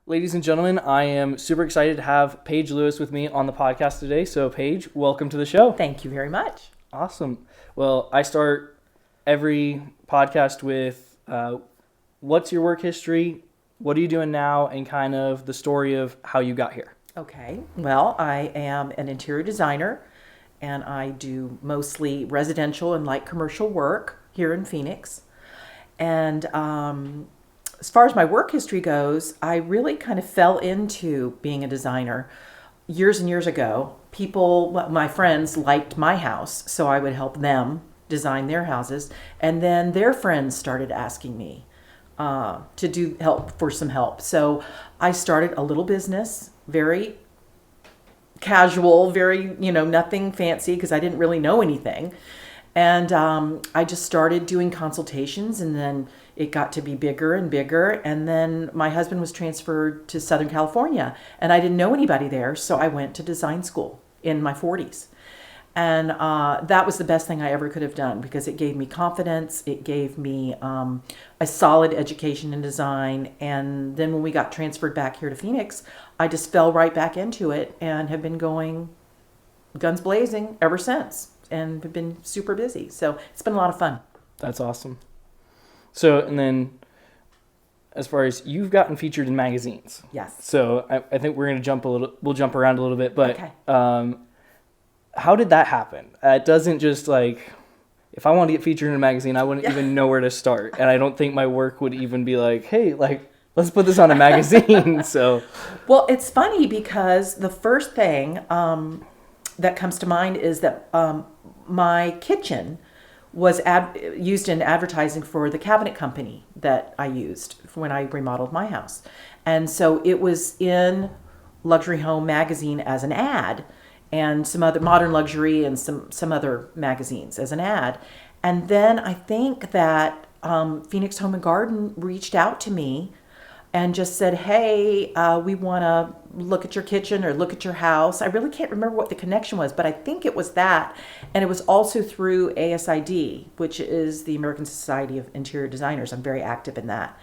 Ladies and gentlemen, I am super excited to have Paige Lewis with me on the podcast today. So, Paige, welcome to the show. Thank you very much. Awesome. Well, I start every podcast with what's your work history, what are you doing now, and kind of the story of how you got here. Okay. Well, I am an interior designer and I do mostly residential and light commercial work here in Phoenix. And as far as my work history goes, I really kind of fell into being a designer years and years ago. My friends liked my house, so I would help them design their houses. And then their friends started asking me to do help for some help. So I started a little business, very casual, very, nothing fancy because I didn't really know anything. And I just started doing consultations, and then it got to be bigger and bigger. And then my husband was transferred to Southern California, and I didn't know anybody there, so I went to design school in my 40s. And that was the best thing I ever could have done because it gave me confidence. It gave me a solid education in design. And then when we got transferred back here to Phoenix, I just fell right back into it and have been going guns blazing ever since and have been super busy. So it's been a lot of fun. That's awesome. So, and then as far as you've gotten featured in magazines. Yes. So I think we'll jump around a little bit, but Okay. How did that happen? It doesn't just if I wanted to get featured in a magazine, I wouldn't even know where to start. And I don't think my work would even be like, hey, let's put this on a magazine. So, Well, it's funny because the first thing that comes to mind is that my kitchen was used in advertising for the cabinet company that I used when I remodeled my house. And so it was in Luxury Home magazine as an ad, and some other Modern Luxury and some other magazines as an ad. And then I think that Phoenix Home and Garden reached out to me and just said, hey, we want to look at your kitchen or look at your house. I really can't remember what the connection was, but I think it was that. And it was also through ASID, which is the American Society of Interior Designers. I'm very active in that.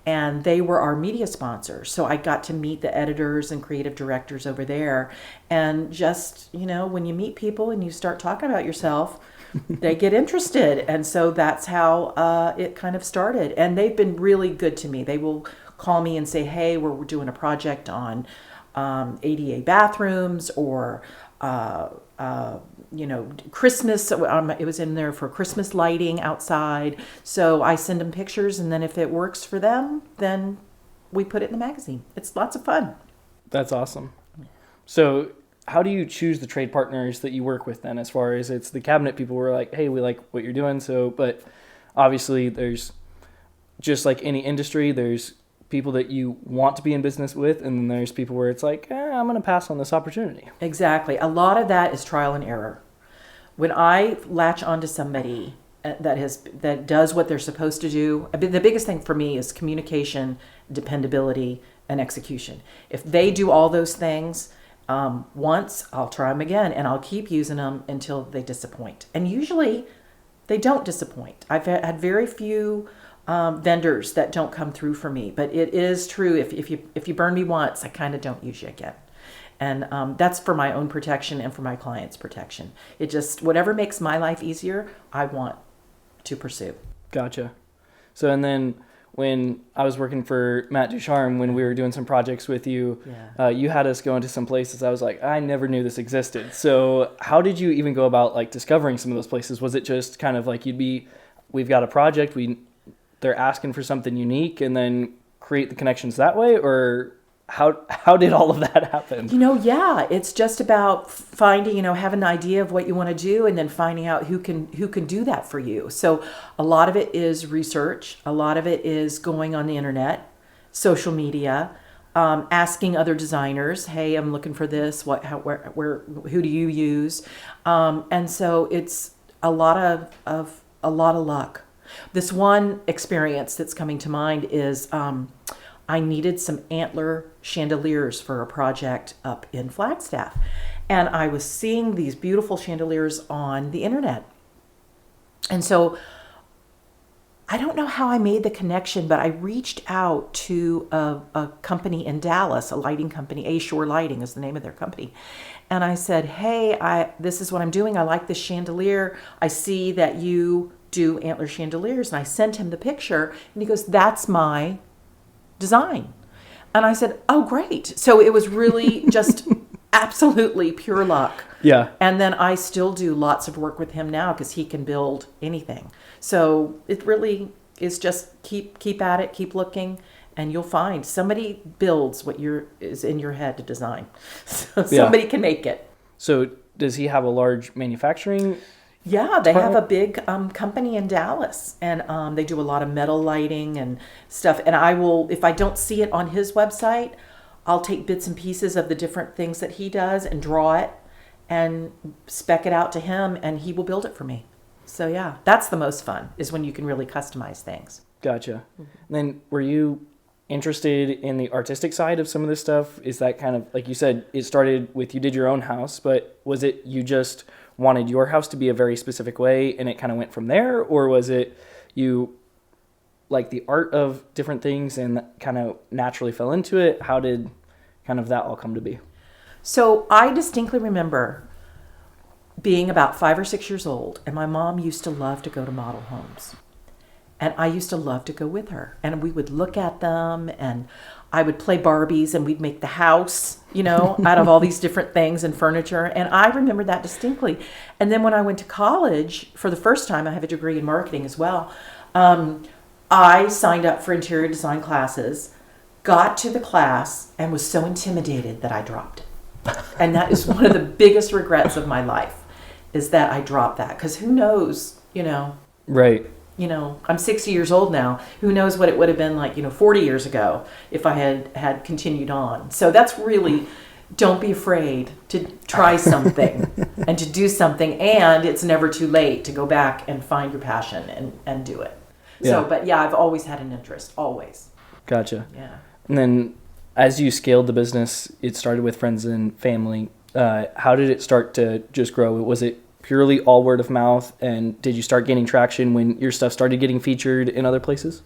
And they were our media sponsors. So I got to meet the editors and creative directors over there. And just, when you meet people and you start talking about yourself, they get interested. And so that's how it kind of started. And they've been really good to me. They will call me and say, hey, we're doing a project on ADA bathrooms or Christmas. It was in there for Christmas lighting outside. So I send them pictures, and then if it works for them, then we put it in the magazine. It's lots of fun. that's awesome. So how do you choose the trade partners that you work with then, as far as it's the cabinet people who are like, hey, we like what you're doing. So, but obviously there's, just like any industry, there's people that you want to be in business with, and then there's people where it's like, I'm going to pass on this opportunity. Exactly. A lot of that is trial and error. When I latch onto somebody that does what they're supposed to do, the biggest thing for me is communication, dependability, and execution. If they do all those things once, I'll try them again, and I'll keep using them until they disappoint. And usually, they don't disappoint. I've had very few vendors that don't come through for me, but it is true. If you burn me once, I kind of don't use you again. And that's for my own protection and for my clients' protection. It just, whatever makes my life easier, I want to pursue. Gotcha. So, and then when I was working for Matt Ducharme, when we were doing some projects with you, you had us go into some places. I was like, I never knew this existed. So how did you even go about discovering some of those places? Was it just kind of like we've got a project, they're asking for something unique, and then create the connections that way? Or how did all of that happen? Yeah, it's just about finding, having an idea of what you want to do, and then finding out who can do that for you. So a lot of it is research. A lot of it is going on the internet, social media, asking other designers, hey, I'm looking for this. Who do you use? And so it's a lot of luck. This one experience that's coming to mind is I needed some antler chandeliers for a project up in Flagstaff. And I was seeing these beautiful chandeliers on the internet. And so I don't know how I made the connection, but I reached out to a company in Dallas, a lighting company, A Shore Lighting is the name of their company. And I said, hey, this is what I'm doing. I like this chandelier. I see that you do antler chandeliers. And I sent him the picture, and he goes, that's my design. And I said, oh, great. So it was really just absolutely pure luck. Yeah. And then I still do lots of work with him now because he can build anything. So it really is just keep at it, keep looking, and you'll find somebody builds what is in your head to design. So somebody can make it. So does he have a large manufacturing? Yeah, they have a big company in Dallas, and they do a lot of metal lighting and stuff. And I will, if I don't see it on his website, I'll take bits and pieces of the different things that he does and draw it and spec it out to him, and he will build it for me. So yeah, that's the most fun, is when you can really customize things. Gotcha. And then were you interested in the artistic side of some of this stuff? Is that kind of, like you said, it started with you did your own house, but was it you just wanted your house to be a very specific way and it kind of went from there? Or was it you like the art of different things and kind of naturally fell into it? How did kind of that all come to be? So I distinctly remember being about 5 or 6 years old, and my mom used to love to go to model homes. And I used to love to go with her. And we would look at them, and I would play Barbies, and we'd make the house, out of all these different things and furniture. And I remember that distinctly. And then when I went to college, for the first time, I have a degree in marketing as well, I signed up for interior design classes, got to the class, and was so intimidated that I dropped it. And that is one of the biggest regrets of my life, is that I dropped that. Because who knows, Right. I'm 60 years old now. Who knows what it would have been like, 40 years ago if I had continued on. So that's really, don't be afraid to try something and to do something. And it's never too late to go back and find your passion and do it. Yeah. So, but yeah, I've always had an interest, always. Gotcha. Yeah. And then as you scaled the business, it started with friends and family. How did it start to just grow? Was it purely all word of mouth? And did you start gaining traction when your stuff started getting featured in other places?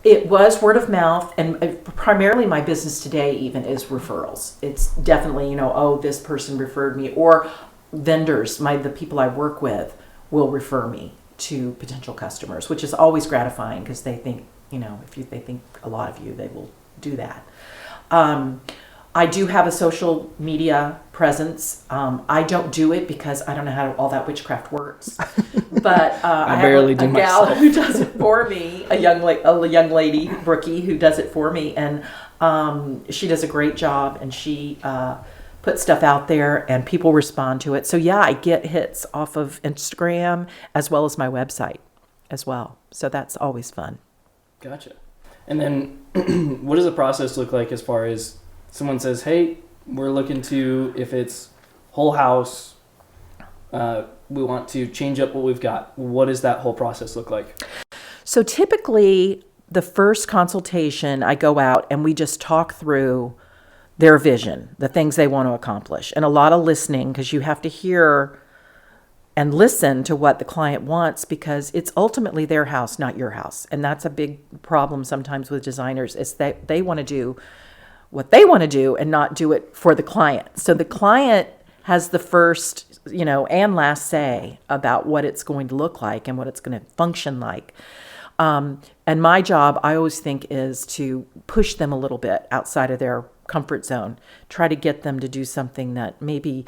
It was word of mouth, and primarily my business today even is referrals. It's definitely, this person referred me, or vendors, the people I work with will refer me to potential customers, which is always gratifying because they think, if they think a lot of you, they will do that. I do have a social media presence. I don't do it because I don't know how all that witchcraft works. But I have a gal who does it for me, a young lady, Brookie, who does it for me, and she does a great job, and she puts stuff out there, and people respond to it. So yeah, I get hits off of Instagram as well as my website as well. So that's always fun. Gotcha. And then what does the process look like as far as someone says, hey, we're looking to, if it's whole house, we want to change up what we've got. What does that whole process look like? So typically the first consultation, I go out and we just talk through their vision, the things they want to accomplish, and a lot of listening, because you have to hear and listen to what the client wants, because it's ultimately their house, not your house. And that's a big problem sometimes with designers, is that they want to do what they want to do and not do it for the client. So the client has the first, and last say about what it's going to look like and what it's going to function like. And my job, I always think, is to push them a little bit outside of their comfort zone, try to get them to do something that maybe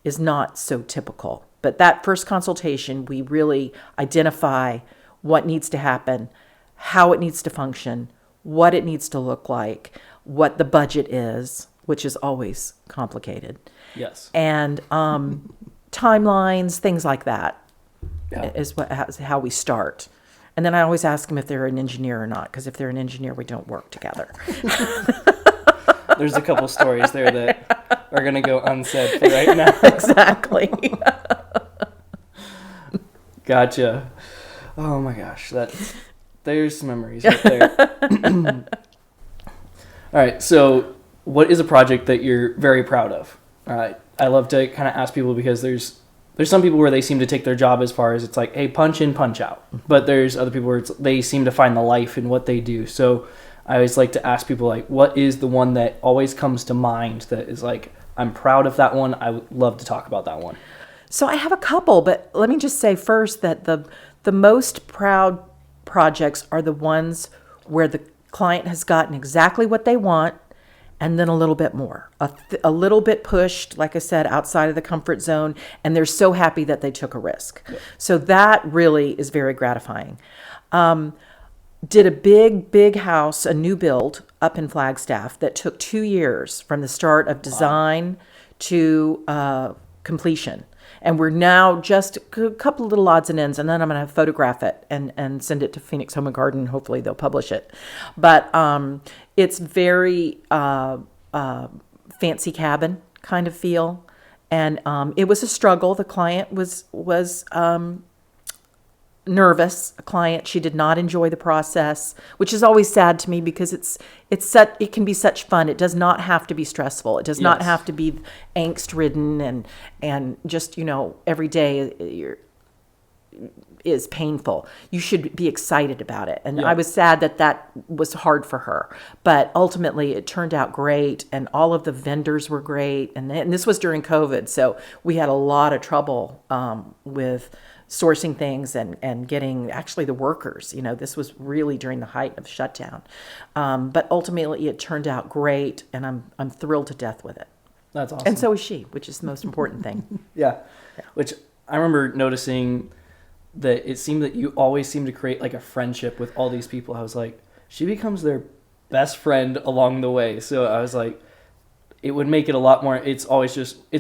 is not so typical. But that first consultation, we really identify what needs to happen, how it needs to function, what it needs to look like, what the budget is, which is always complicated. Yes. And timelines, things like that, Yeah. is how we start. And then I always ask them if they're an engineer or not, because if they're an engineer, we don't work together. There's a couple stories there that are going to go unsaid for right now. Exactly. Gotcha. Oh my gosh, there's some memories right there. All right, so what is a project that you're very proud of? I love to kind of ask people, because there's there's some people where they seem to take their job as far as it's like, hey, punch in, punch out. But there's other people where they seem to find the life in what they do. So I always like to ask people, like, what is the one that always comes to mind that is like, I'm proud of that one. I would love to talk about that one. So I have a couple, but let me just say first that the most proud projects are the ones where the client has gotten exactly what they want and then a little bit more, a little bit pushed, like I said, outside of the comfort zone, and they're so happy that they took a risk. Yep. So that really is very gratifying. Did a big house, a new build up in Flagstaff that took 2 years from the start of design to completion. And we're now just a couple of little odds and ends, and then I'm going to photograph it and send it to Phoenix Home and Garden. Hopefully they'll publish it. But it's very fancy cabin kind of feel. And it was a struggle. The client was nervous. A client, she did not enjoy the process, which is always sad to me because it can be such fun. It does not have to be stressful. It does not have to be angst ridden and just, every day is painful. You should be excited about it. And I was sad that was hard for her, but ultimately it turned out great. And all of the vendors were great. And this was during COVID. So we had a lot of trouble with sourcing things and getting actually the workers. This was really during the height of shutdown. But ultimately it turned out great, and I'm thrilled to death with it. That's awesome. And so is she, which is the most important thing. Yeah. Which I remember noticing that it seemed that you always seem to create like a friendship with all these people. I was like, she becomes their best friend along the way. So I was like, it would make it a lot more, it's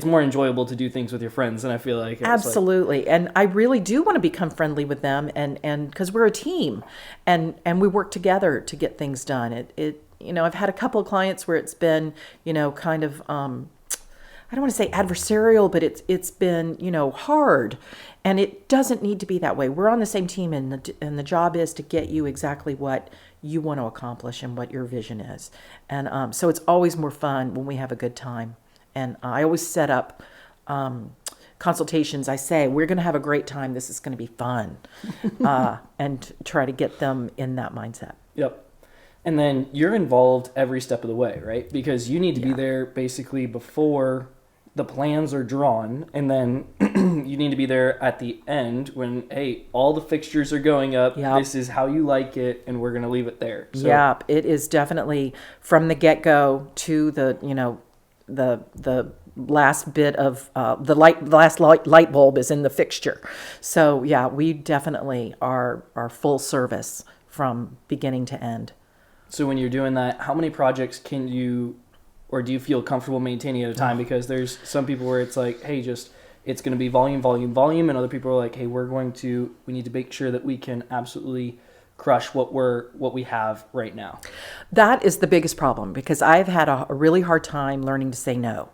more enjoyable to do things with your friends. And I feel like absolutely. And I really do want to become friendly with them and because we're a team and we work together to get things done. I've had a couple of clients where it's been, kind of, I don't want to say adversarial, but it's been, hard, and it doesn't need to be that way. We're on the same team, and the job is to get you exactly what you want to accomplish and what your vision is. And so it's always more fun when we have a good time. And I always set up consultations. I say, we're going to have a great time. This is going to be fun. And try to get them in that mindset. Yep. And then you're involved every step of the way, right? Because you need to be there basically before the plans are drawn, and then you need to be there at the end when, hey, all the fixtures are going up. Yep. This is how you like it, and we're going to leave it there. So, yep, it is definitely from the get-go to the last bit of the last light bulb is in the fixture. So yeah, we definitely are full service from beginning to end. So when you're doing that, how many projects can you, or do you feel comfortable maintaining at a time? Because there's some people where it's like, hey, it's going to be volume, and other people are like, hey, we need to make sure that we can absolutely crush what we have right now. That is the biggest problem, because I've had a really hard time learning to say no.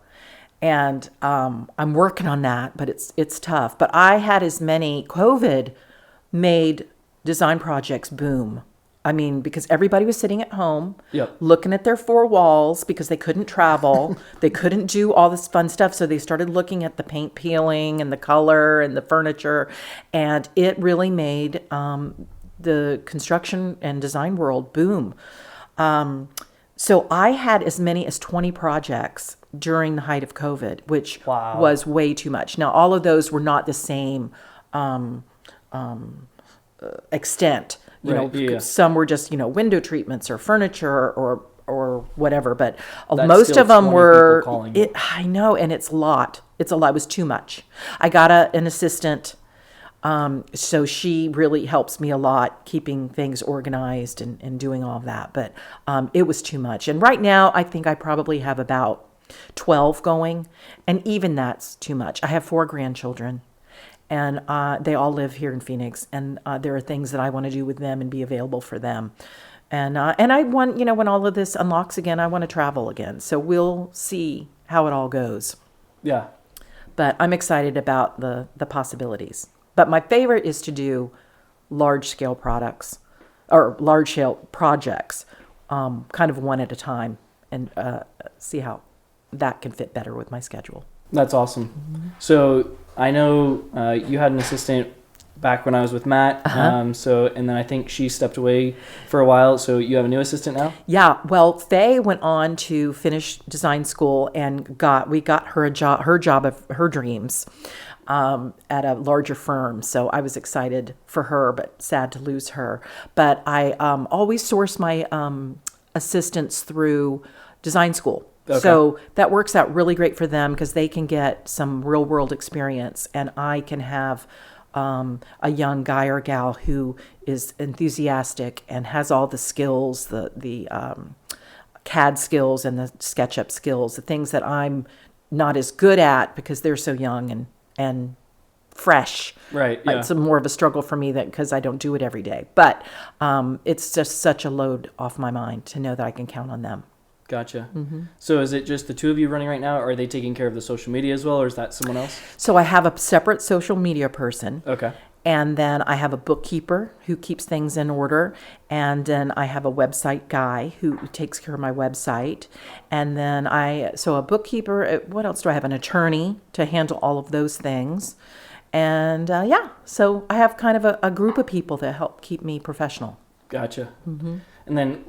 And I'm working on that, but it's tough. But I had COVID made design projects boom. I mean, because everybody was sitting at home, looking at their four walls because they couldn't travel. They couldn't do all this fun stuff. So they started looking at the paint peeling and the color and the furniture. And it really made the construction and design world boom. So I had as many as 20 projects during the height of COVID, which was way too much. Now, all of those were not the same extent. Some were just, window treatments or furniture or whatever, but most of them were, I know, and it's a lot. It was too much. I got an assistant, so she really helps me a lot, keeping things organized and doing all of that, but it was too much. And right now, I think I probably have about 12 going, and even that's too much. I have 4 grandchildren. And they all live here in Phoenix, and there are things that I want to do with them and be available for them. And I want, when all of this unlocks again, I want to travel again. So we'll see how it all goes. Yeah. But I'm excited about the possibilities. But my favorite is to do large-scale products or large-scale projects, kind of one at a time, and see how that can fit better with my schedule. That's awesome. So I know you had an assistant back when I was with Matt. And then I think she stepped away for a while. So you have a new assistant now? Yeah. Well, Faye went on to finish design school and we got her her job of her dreams at a larger firm. So I was excited for her, but sad to lose her. But I always source my assistants through design school. Okay. So that works out really great for them because they can get some real world experience, and I can have a young guy or gal who is enthusiastic and has all the skills, the CAD skills and the SketchUp skills, the things that I'm not as good at because they're so young and fresh. Right. Yeah. It's more of a struggle for me because I don't do it every day. But it's just such a load off my mind to know that I can count on them. Gotcha. Mm-hmm. So is it just the two of you running right now, or are they taking care of the social media as well, or is that someone else? So I have a separate social media person. Okay. And then I have a bookkeeper who keeps things in order. And then I have a website guy who takes care of my website. And then so a bookkeeper, what else do I have? An attorney to handle all of those things. And so I have kind of a group of people that help keep me professional. Gotcha. Mm-hmm. And then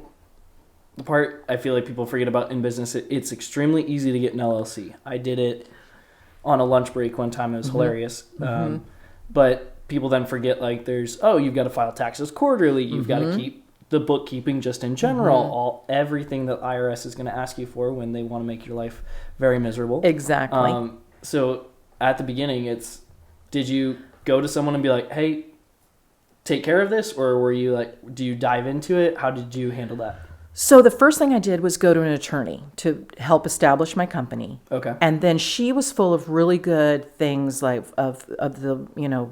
the part I feel like people forget about in business, it's extremely easy to get an LLC. I did it on a lunch break one time. It was hilarious. But people then forget, like, you've got to file taxes quarterly. You've got to keep the bookkeeping just in general, everything that IRS is going to ask you for when they want to make your life very miserable. Exactly. So at the beginning, did you go to someone and be like, hey, take care of this? Or were you like, do you dive into it? How did you handle that? So the first thing I did was go to an attorney to help establish my company. Okay. And then she was full of really good things, like of the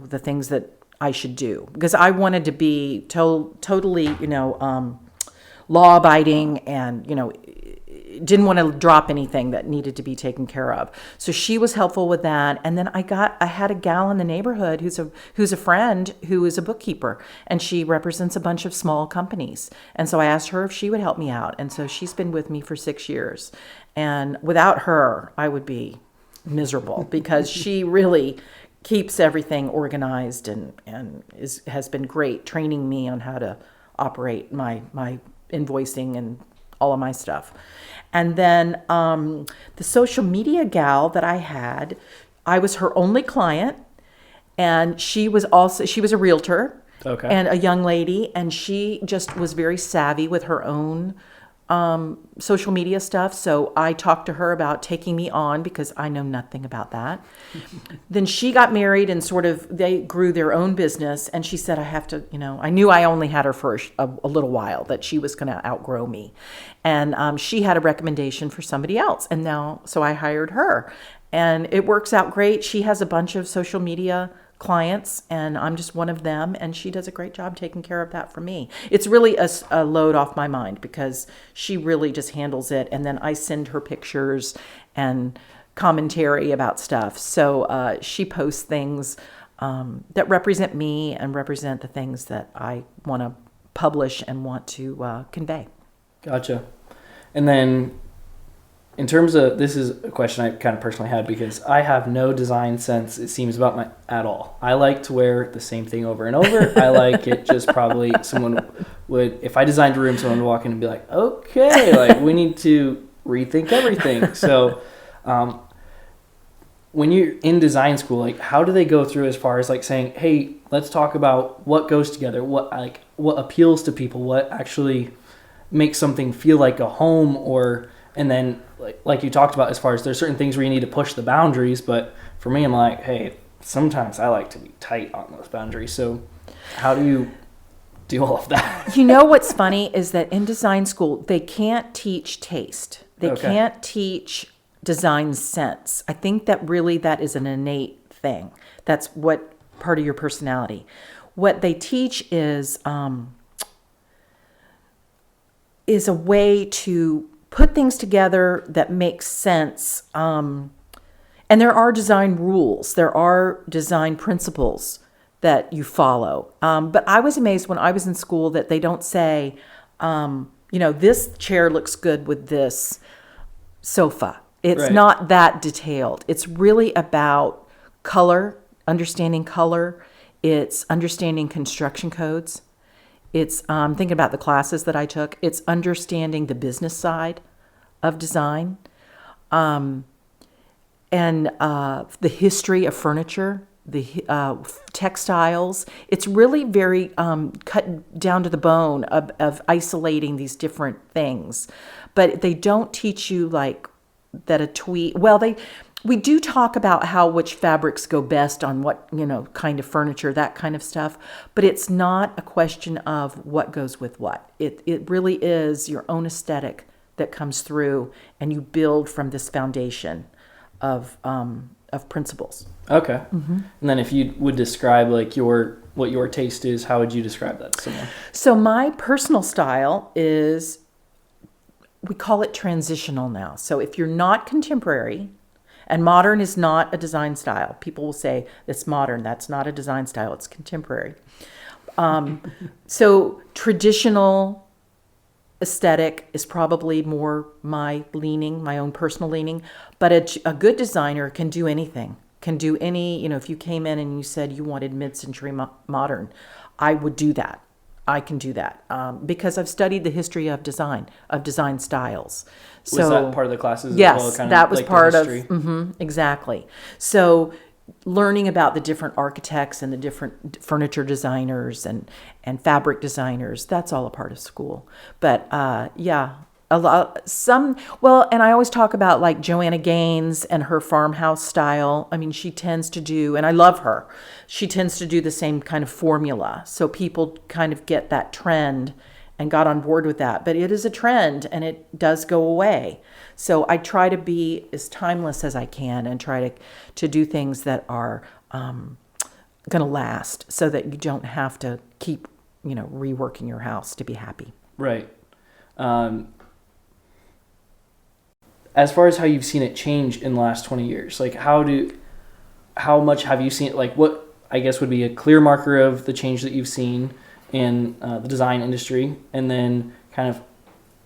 the things that I should do, because I wanted to be totally law abiding and didn't want to drop anything that needed to be taken care of. So she was helpful with that. And then I had a gal in the neighborhood who's a friend who is a bookkeeper, and she represents a bunch of small companies. And so I asked her if she would help me out. And so she's been with me for 6 years. And without her, I would be miserable because she really keeps everything organized and has been great training me on how to operate my invoicing and all of my stuff. And then the social media gal that I had, I was her only client, and she was a realtor. Okay. And a young lady, and she just was very savvy with her own social media stuff. So I talked to her about taking me on because I know nothing about that. Then she got married and they grew their own business. And she said, I have to, I knew I only had her for a little while, that she was going to outgrow me. And she had a recommendation for somebody else. And so I hired her, and it works out great. She has a bunch of social media clients, and I'm just one of them, and she does a great job taking care of that for me. It's really a load off my mind because she really just handles it, and then I send her pictures and commentary about stuff. So she posts things that represent me and represent the things that I want to publish and want to convey. Gotcha. And then in terms of, this is a question I kind of personally had because I have no design sense, it seems, at all. I like to wear the same thing over and over. I like it just probably someone would, if I designed a room, someone would walk in and be like, okay, like we need to rethink everything. So when you're in design school, like how do they go through as far as like saying, hey, let's talk about what goes together, what appeals to people, what actually makes something feel like a home, and then like you talked about, as far as there's certain things where you need to push the boundaries, but for me, I'm like, hey, sometimes I like to be tight on those boundaries. So how do you do all of that? What's funny is that in design school, they can't teach taste. They can't teach design sense. I think that is an innate thing. That's what part of your personality. What they teach is a way to put things together that makes sense. And there are design rules. There are design principles that you follow. But I was amazed when I was in school that they don't say, this chair looks good with this sofa. It's Right. not that detailed. It's really about color, understanding color. It's understanding construction codes. It's thinking about the classes that I took. It's understanding the business side of design, and the history of furniture, the textiles. It's really very cut down to the bone of isolating these different things. But they don't teach you like that a tweed. Well, we do talk about which fabrics go best on what, kind of furniture, that kind of stuff. But it's not a question of what goes with what. It really is your own aesthetic that comes through, and you build from this foundation of principles. Okay. Mm-hmm. And then if you would describe like what your taste is, how would you describe that to someone? So my personal style is, we call it transitional now. So if you're not contemporary, and modern is not a design style. People will say it's modern. That's not a design style. It's contemporary. So traditional aesthetic is probably more my leaning, my own personal leaning. But a good designer can do anything. Can do any, if you came in and you said you wanted mid-century modern, I would do that. I can do that because I've studied the history of design styles. So, was that part of the classes yes, as well? Kind that of was like part of, exactly. So learning about the different architects and the different furniture designers and fabric designers, that's all a part of school. But yeah, and I always talk about like Joanna Gaines and her farmhouse style. I mean, she tends to do, and I love her, she tends to do the same kind of formula. So people kind of get that trend and got on board with that. But it is a trend and it does go away. So I try to be as timeless as I can and try to do things that are going to last, so that you don't have to keep, reworking your house to be happy. Right. As far as how you've seen it change in the last 20 years, like how much have you seen it? Like what I guess would be a clear marker of the change that you've seen in the design industry, and then kind of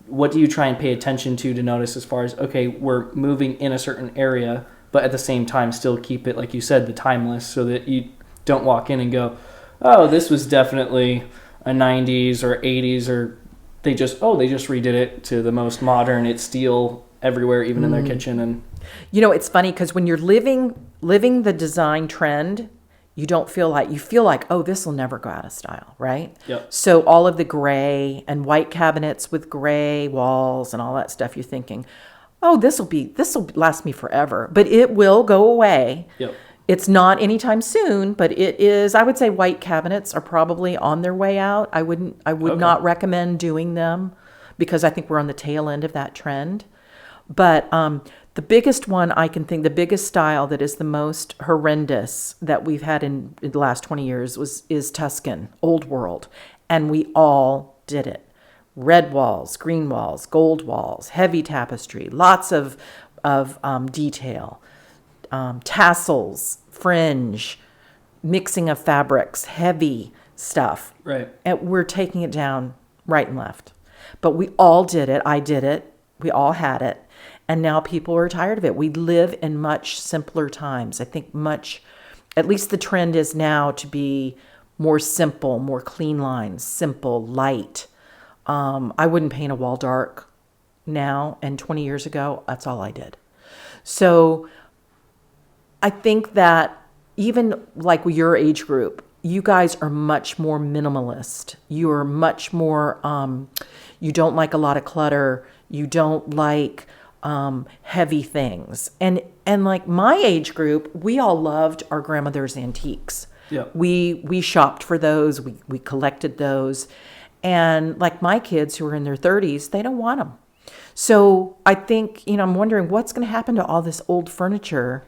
what do you try and pay attention to notice as far as, okay, we're moving in a certain area, but at the same time still keep it, like you said, the timeless, so that you don't walk in and go, oh, this was definitely a 90s or 80s, or they just redid it to the most modern. It's steel everywhere, even in their kitchen. And it's funny because when you're living the design trend, you feel like, oh, this will never go out of style, right? Yep. So all of the gray and white cabinets with gray walls and all that stuff, you're thinking, oh, this will last me forever, but it will go away. Yep. It's not anytime soon, but it is. I would say white cabinets are probably on their way out. I would not recommend doing them because I think we're on the tail end of that trend. But the biggest one I can think, the biggest style that is the most horrendous that we've had in the last 20 years is Tuscan, Old World. And we all did it. Red walls, green walls, gold walls, heavy tapestry, lots of detail, tassels, fringe, mixing of fabrics, heavy stuff. right. And we're taking it down right and left. But we all did it. I did it. We all had it. And now people are tired of it. We live in much simpler times. I think at least the trend is now to be more simple, more clean lines, simple, light. I wouldn't paint a wall dark now, and 20 years ago, that's all I did. So I think that even like your age group, you guys are much more minimalist. You are much more, you don't like a lot of clutter. You don't like heavy things. And like my age group, we all loved our grandmother's antiques. Yeah. We shopped for those. We collected those. And like my kids who are in their 30s, they don't want them. So I think, I'm wondering what's going to happen to all this old furniture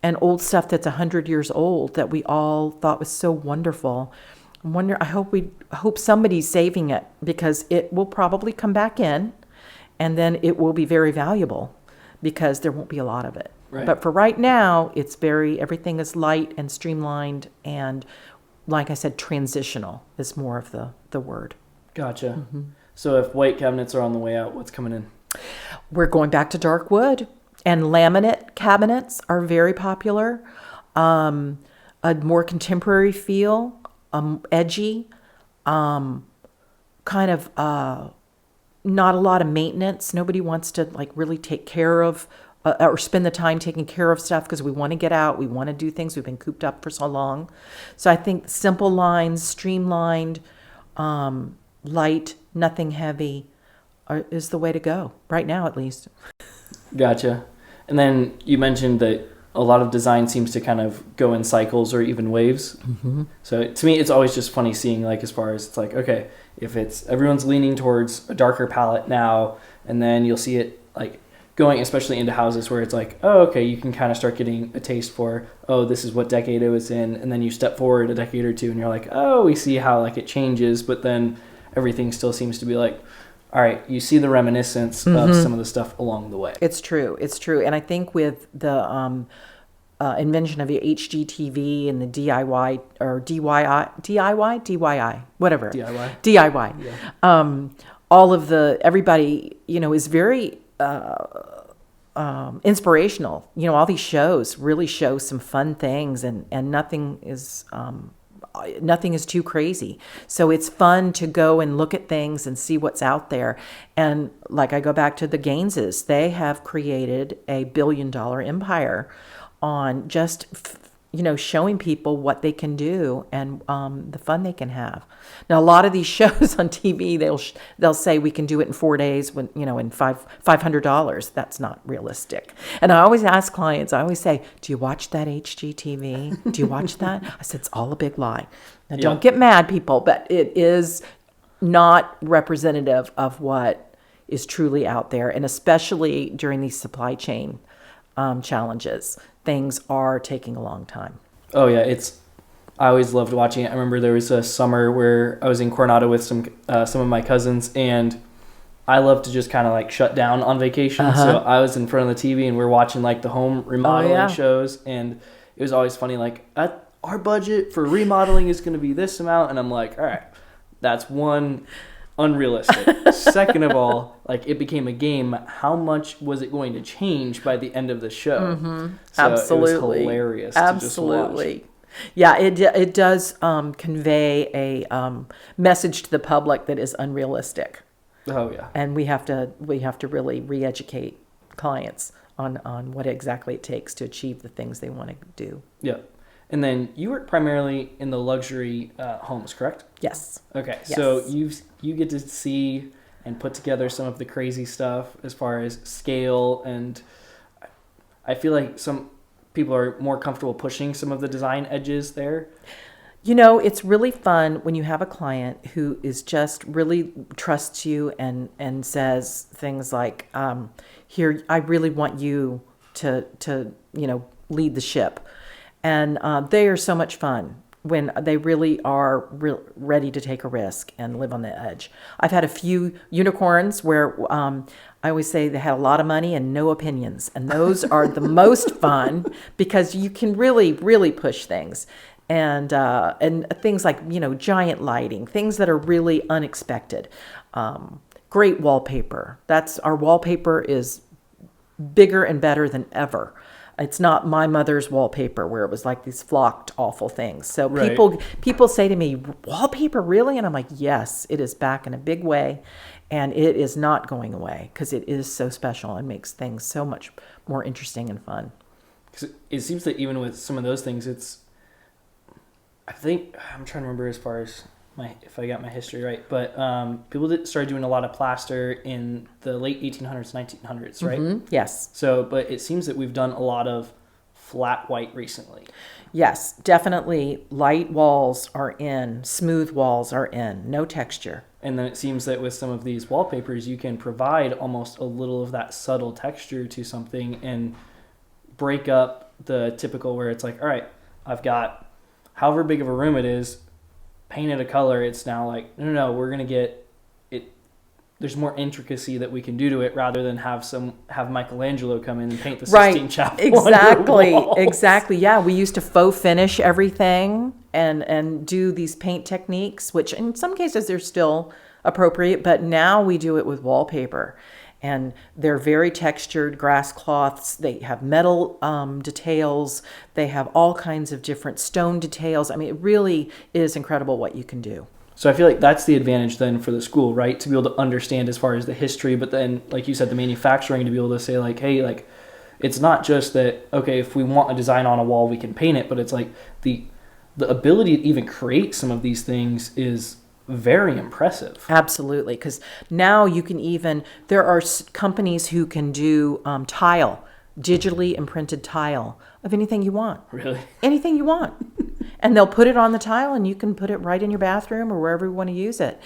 and old stuff that's 100 years old that we all thought was so wonderful. I hope somebody's saving it, because it will probably come back in, and then it will be very valuable because there won't be a lot of it. Right. But for right now, everything is light and streamlined, and like I said, transitional is more of the word. Gotcha. Mm-hmm. So if white cabinets are on the way out, what's coming in? We're going back to dark wood. And laminate cabinets are very popular. A more contemporary feel, edgy, kind of not a lot of maintenance. Nobody wants to like really take care of or spend the time taking care of stuff because we want to get out. We want to do things. We've been cooped up for so long. So I think simple lines, streamlined, light, nothing heavy is the way to go right now, at least. Gotcha. And then you mentioned that a lot of design seems to kind of go in cycles or even waves. Mm-hmm. So to me, it's always just funny seeing like as far as it's like, okay, if it's everyone's leaning towards a darker palette now, and then you'll see it like going especially into houses where it's like, oh, okay, you can kind of start getting a taste for, oh, this is what decade it was in. And then you step forward a decade or two and you're like, oh, we see how like it changes. But then everything still seems to be like, all right, you see the reminiscence of some of the stuff along the way. It's true. It's true. And I think with the invention of the HGTV and the DIY or DIY, whatever. DIY. Yeah. All of everybody, is very inspirational. All these shows really show some fun things, and nothing is too crazy. So it's fun to go and look at things and see what's out there. And like I go back to the Gaineses, they have created a $1 billion empire on just showing people what they can do and the fun they can have. Now, a lot of these shows on TV, they'll say we can do it in 4 days when in $500. That's not realistic. And I always ask clients, I always say, do you watch that HGTV? Do you watch that? I said, it's all a big lie. Now, don't get mad, people, but it is not representative of what is truly out there. And especially during these supply chain challenges, things are taking a long time. Oh yeah, I always loved watching it. I remember there was a summer where I was in Coronado with some of my cousins, and I love to just kind of like shut down on vacation. So I was in front of the TV and we're watching like the home remodeling shows, and it was always funny. Like, our budget for remodeling is going to be this amount, and I'm like, all right, that's one. Unrealistic. Second of all, like it became a game. How much was it going to change by the end of the show? Mm-hmm. So absolutely, it was hilarious. Absolutely, to just watch. Yeah. It does convey a message to the public that is unrealistic. Oh yeah, and we have to really re-educate clients on what exactly it takes to achieve the things they want to do. Yeah. And then you work primarily in the luxury homes, correct? Yes. Okay, yes. So you get to see and put together some of the crazy stuff as far as scale, and I feel like some people are more comfortable pushing some of the design edges there. It's really fun when you have a client who is just really trusts you and says things like, here, I really want you to lead the ship. And they are so much fun when they really are ready to take a risk and live on the edge. I've had a few unicorns where I always say they had a lot of money and no opinions. And those are the most fun because you can really, really push things. And things like, giant lighting, things that are really unexpected. Great wallpaper. Our wallpaper is bigger and better than ever. It's not my mother's wallpaper where it was like these flocked, awful things. So people say to me, wallpaper, really? And I'm like, yes, it is back in a big way. And it is not going away because it is so special and makes things so much more interesting and fun. It seems that even with some of those things, I'm trying to remember as far as if I got my history right, but people started doing a lot of plaster in the late 1800s, 1900s, right? Mm-hmm. Yes. So, but it seems that we've done a lot of flat white recently. Yes, definitely. Light walls are in, smooth walls are in, no texture. And then it seems that with some of these wallpapers, you can provide almost a little of that subtle texture to something and break up the typical where it's like, all right, I've got however big of a room it is, painted a color. It's now like, no, we're going to get it. There's more intricacy that we can do to it rather than have Michelangelo come in and paint the Sistine Chapel. Exactly. Yeah. We used to faux finish everything and do these paint techniques, which in some cases they're still appropriate, but now we do it with wallpaper. And they're very textured grass cloths. They have metal details. They have all kinds of different stone details. I mean, it really is incredible what you can do. So I feel like that's the advantage then for the school, right? To be able to understand as far as the history, but then, like you said, the manufacturing, to be able to say like, hey, like, it's not just that, okay, if we want a design on a wall, we can paint it, but it's like the ability to even create some of these things is very impressive. Absolutely, because now you can even, there are companies who can do tile, digitally imprinted tile of anything you want. Really? Anything you want. And they'll put it on the tile and you can put it right in your bathroom or wherever you want to use it.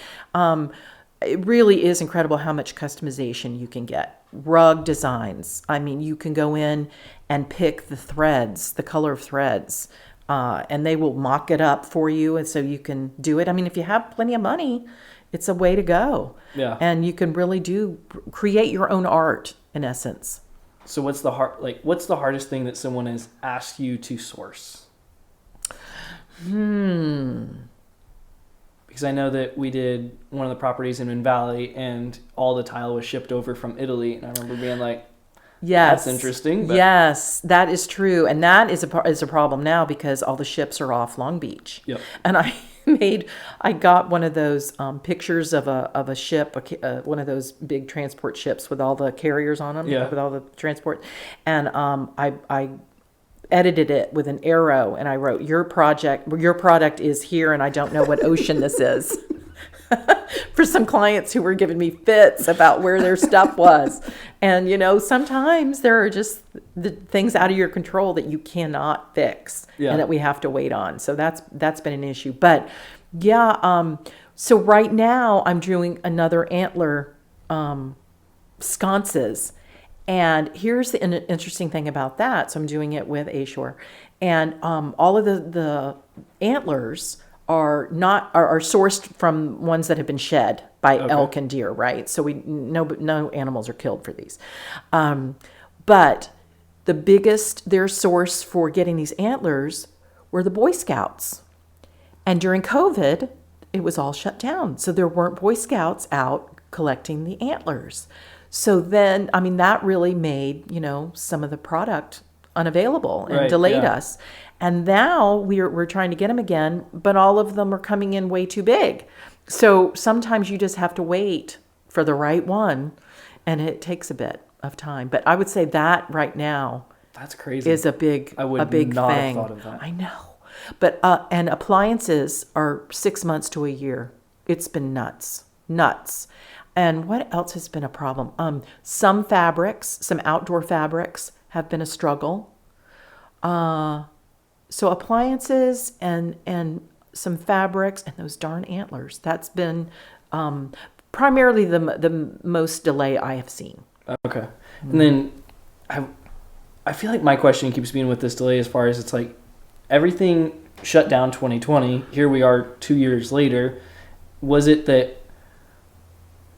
It really is incredible how much customization you can get. Rug designs. I mean, you can go in and pick the threads, the color of threads, and they will mock it up for you, and so you can do it. I mean, if you have plenty of money, it's a way to go. Yeah. And you can really create your own art, in essence. So what's the hardest thing that someone has asked you to source? Because I know that we did one of the properties in Wind Valley, and all the tile was shipped over from Italy, and I remember being like, yes, that's interesting. But... yes, that is true, and that is a problem now because all the ships are off Long Beach. Yep. And I got one of those pictures of a ship, one of those big transport ships with all the carriers on them, with all the transport, and I edited it with an arrow, and I wrote, your product is here, and I don't know what ocean this is. For some clients who were giving me fits about where their stuff was. And, sometimes there are just the things out of your control that you cannot fix and that we have to wait on. So that's been an issue. But so right now I'm doing another antler sconces. And here's the interesting thing about that. So I'm doing it with A-Shore. And all of the antlers are sourced from ones that have been shed by elk and deer, right? So no animals are killed for these. But their source for getting these antlers were the Boy Scouts. And during COVID, it was all shut down. So there weren't Boy Scouts out collecting the antlers. So then, I mean, that really made, some of the product unavailable and delayed us. And now we're trying to get them again, but all of them are coming in way too big. So sometimes you just have to wait for the right one, and it takes a bit of time. But I would say that right now, that's crazy, is a big I would big not thing. have thought of that. I know. But and appliances are 6 months to a year. It's been nuts. And what else has been a problem? Some fabrics, some outdoor fabrics have been a struggle. So appliances and some fabrics and those darn antlers, that's been primarily the most delay I have seen. Okay. And then I feel like my question keeps being with this delay as far as it's like everything shut down 2020. Here we are 2 years later. Was it that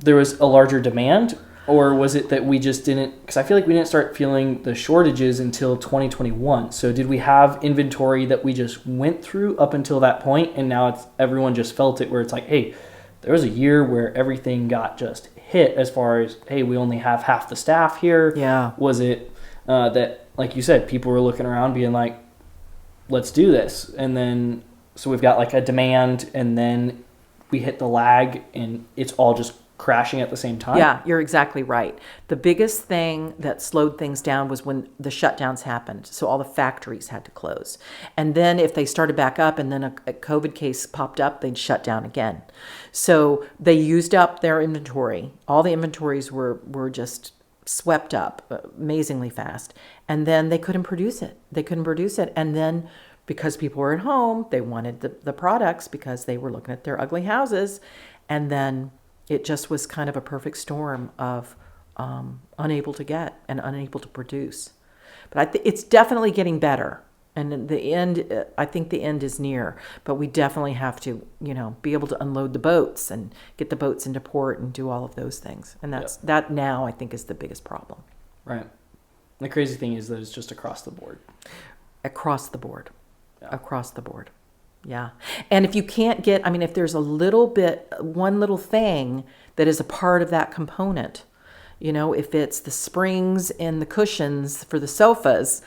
there was a larger demand, or was it that we just didn't, because I feel like we didn't start feeling the shortages until 2021. So did we have inventory that we just went through up until that point, and now everyone just felt it, where it's like, hey, there was a year where everything got just hit as far as, hey, we only have half the staff here. Yeah. Was it that, like you said, people were looking around being like, let's do this. And then, so we've got like a demand, and then we hit the lag, and it's all just crashing at the same time? Yeah, you're exactly right. The biggest thing that slowed things down was when the shutdowns happened. So all the factories had to close. And then if they started back up and then a COVID case popped up, they'd shut down again. So they used up their inventory. All the inventories were just swept up amazingly fast. And then they couldn't produce it. And then because people were at home, they wanted the products because they were looking at their ugly houses. And then it just was kind of a perfect storm of unable to get and unable to produce. But it's definitely getting better. And the end, I think the end is near. But we definitely have to, be able to unload the boats and get the boats into port and do all of those things. And that now, I think, is the biggest problem. Right. The crazy thing is that it's just across the board. Across the board. Yeah. And if you can't get, if there's one little thing that is a part of that component, If it's the springs in the cushions for the sofas,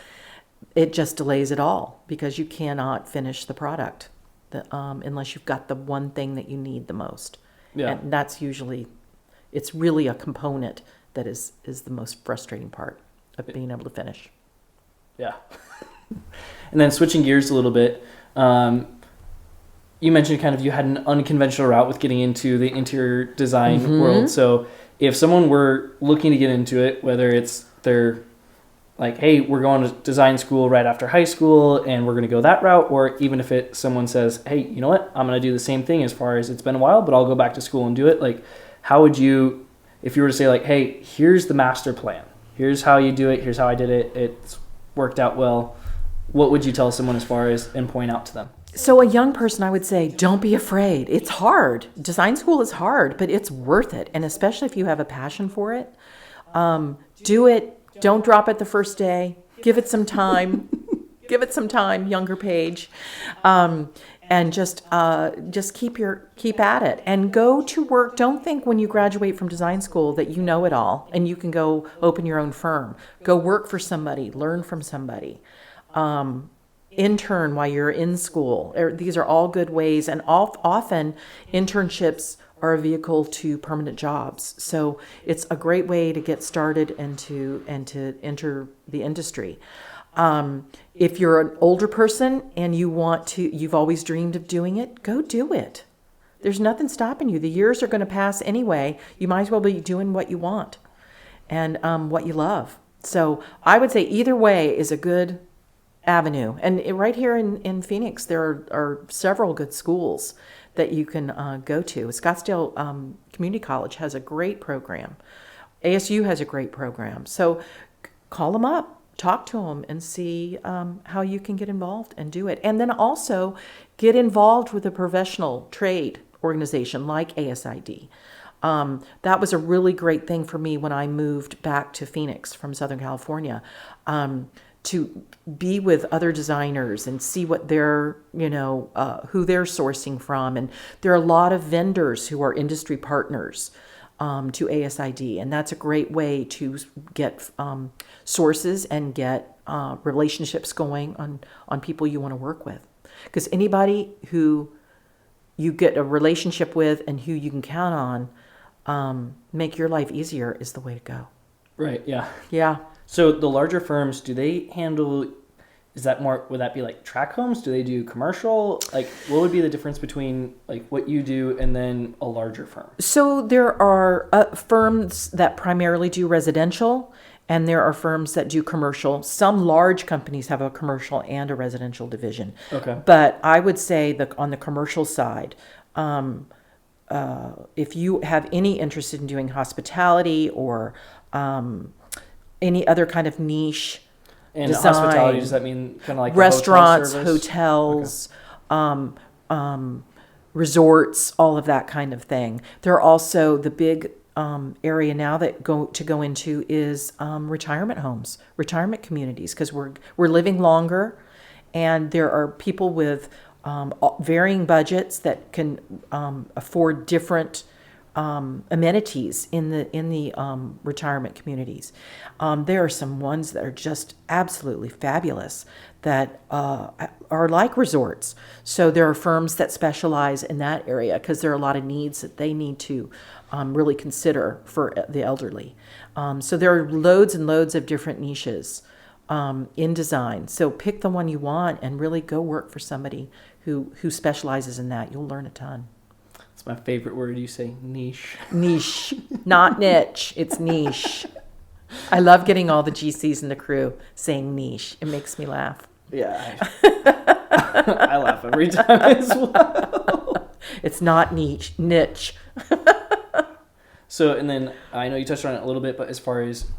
it just delays it all because you cannot finish the product unless you've got the one thing that you need the most. Yeah. And that's usually, it's really a component that is the most frustrating part of being able to finish. Yeah. And then switching gears a little bit, you mentioned kind of you had an unconventional route with getting into the interior design world. So if someone were looking to get into it, whether it's they're like, hey, we're going to design school right after high school and we're going to go that route, or even if someone says, hey, you know what, I'm going to do the same thing as far as it's been a while, but I'll go back to school and do it. Like, how would you, if you were to say like, hey, here's the master plan, here's how you do it, here's how I did it, it's worked out well, what would you tell someone as far as and point out to them? So a young person, I would say, don't be afraid. It's hard. Design school is hard, but it's worth it. And especially if you have a passion for it, do it. Don't drop it the first day. Give it some time. Give it some time, younger Paige. And just keep at it and go to work. Don't think when you graduate from design school that you know it all and you can go open your own firm. Go work for somebody, learn from somebody. Intern while you're in school. These are all good ways, and often internships are a vehicle to permanent jobs. So it's a great way to get started and to enter the industry. If you're an older person and you've always dreamed of doing it, go do it. There's nothing stopping you. The years are going to pass anyway. You might as well be doing what you want and what you love. So I would say either way is a good avenue. And right here in Phoenix, there are several good schools that you can go to. Scottsdale Community College has a great program. ASU has a great program. So call them up, talk to them, and see how you can get involved and do it. And then also get involved with a professional trade organization like ASID. That was a really great thing for me when I moved back to Phoenix from Southern California. To be with other designers and see what they're, who they're sourcing from. And there are a lot of vendors who are industry partners to ASID. And that's a great way to get sources and get relationships going on people you want to work with. Because anybody who you get a relationship with and who you can count on, make your life easier is the way to go. Right, yeah. Yeah. So the larger firms, do they handle, would that be like tract homes? Do they do commercial? Like, what would be the difference between like what you do and then a larger firm? So there are firms that primarily do residential, and there are firms that do commercial. Some large companies have a commercial and a residential division. Okay. But I would say that on the commercial side, if you have any interest in doing hospitality or any other kind of niche and design, hospitality, does that mean kind of like restaurants, hotel hotels, okay. Resorts, all of that kind of thing. There are also the big area now that go into is retirement homes, retirement communities, because we're living longer, and there are people with varying budgets that can afford different amenities in the retirement communities. There are some ones that are just absolutely fabulous that are like resorts. So there are firms that specialize in that area because there are a lot of needs that they need to really consider for the elderly. So there are loads and loads of different niches in design. So pick the one you want and really go work for somebody who specializes in that. You'll learn a ton. It's my favorite word. You say niche. Niche, not niche. It's niche. I love getting all the GCs in the crew saying niche. It makes me laugh. Yeah. I laugh every time as well. It's not niche. So, and then I know you touched on it a little bit, but as far as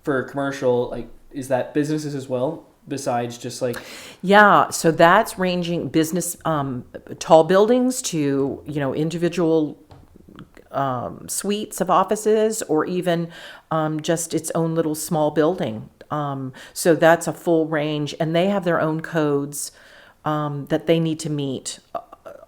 for commercial, like, is that businesses as well? Besides just like, yeah, so that's ranging business, tall buildings to individual suites of offices, or even just its own little small building. So that's a full range, and they have their own codes that they need to meet.